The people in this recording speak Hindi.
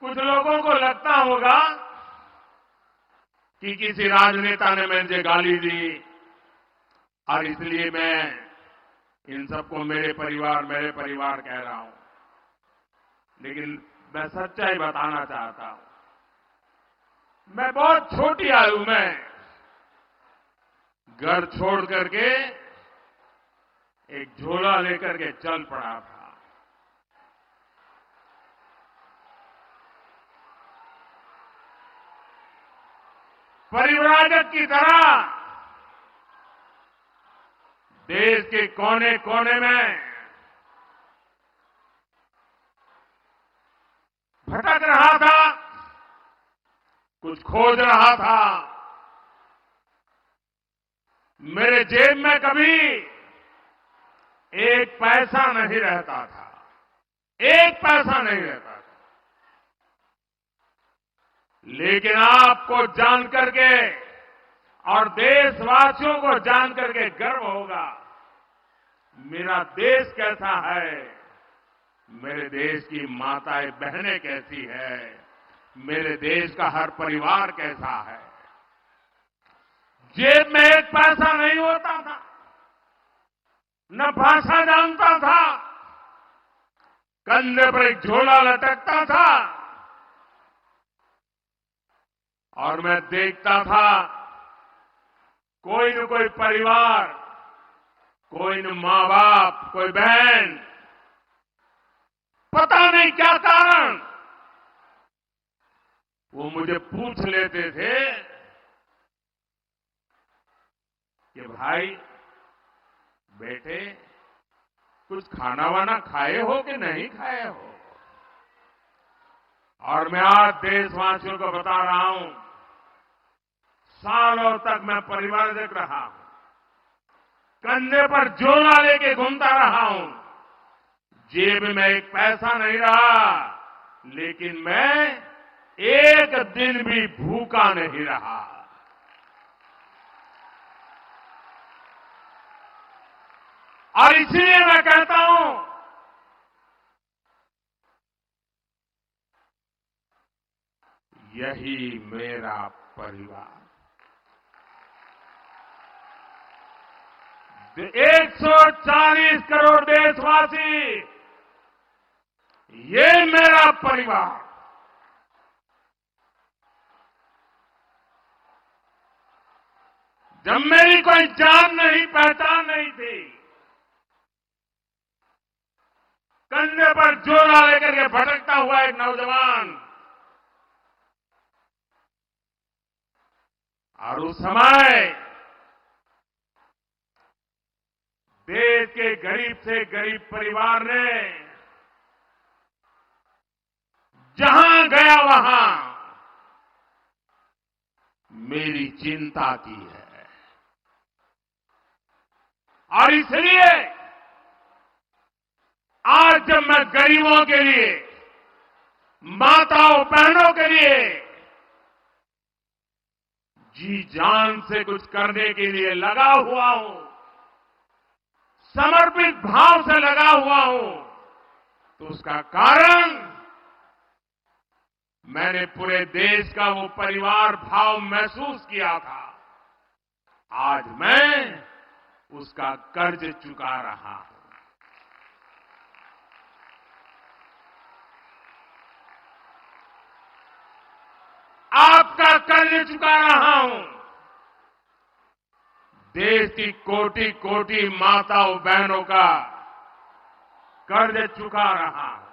कुछ लोगों को लगता होगा कि किसी राजनेता ने मुझे गाली दी और इसलिए मैं इन सबको मेरे परिवार कह रहा हूं। लेकिन मैं सच्चाई बताना चाहता हूं। मैं बहुत छोटी आयु में घर छोड़ करके एक झोला लेकर के चल पड़ा था। परिव्राजक की तरह देश के कोने कोने में भटक रहा था, कुछ खोज रहा था। मेरे जेब में कभी एक पैसा नहीं रहता था, एक पैसा नहीं रहता था। लेकिन आपको जान करके और देशवासियों को जान करके गर्व होगा, मेरा देश कैसा है, मेरे देश की माताएं बहनें कैसी है, मेरे देश का हर परिवार कैसा है। जेब में एक पैसा नहीं होता था, न भाषा जानता था, कंधे पर एक झोला लटकता था और मैं देखता था कोई न कोई परिवार, कोई न मां बाप, कोई बहन, पता नहीं क्या कारण वो मुझे पूछ लेते थे कि भाई बेटे कुछ खाना वाना खाए हो कि नहीं खाए हो। और मैं आज देशवासियों को बता रहा हूं, सालों तक मैं परिवारजक रहा हूं, कंधे पर झोला लेके घूमता रहा हूं, जेब में एक पैसा नहीं रहा, लेकिन मैं एक दिन भी भूखा नहीं रहा। और इसलिए मैं कहता हूं, यही मेरा परिवार। 140 करोड़ देशवासी, ये मेरा परिवार। जब मेरी कोई जान नहीं, पहचान नहीं थी, कंधे पर झोला लेकर के भटकता हुआ एक नौजवान, और उस समय देश के गरीब से गरीब परिवार ने जहां गया वहां मेरी चिंता की है। और इसलिए आज जब मैं गरीबों के लिए, माताओं बहनों के लिए जी जान से कुछ करने के लिए लगा हुआ हूं, समर्पित भाव से लगा हुआ हूं, तो उसका कारण मैंने पूरे देश का वो परिवार भाव महसूस किया था। आज मैं उसका कर्ज चुका रहा हूं। आपका कर्ज चुका रहा हूं। देश की कोटि कोटि माताओं बहनों का कर्ज चुका रहा हूं।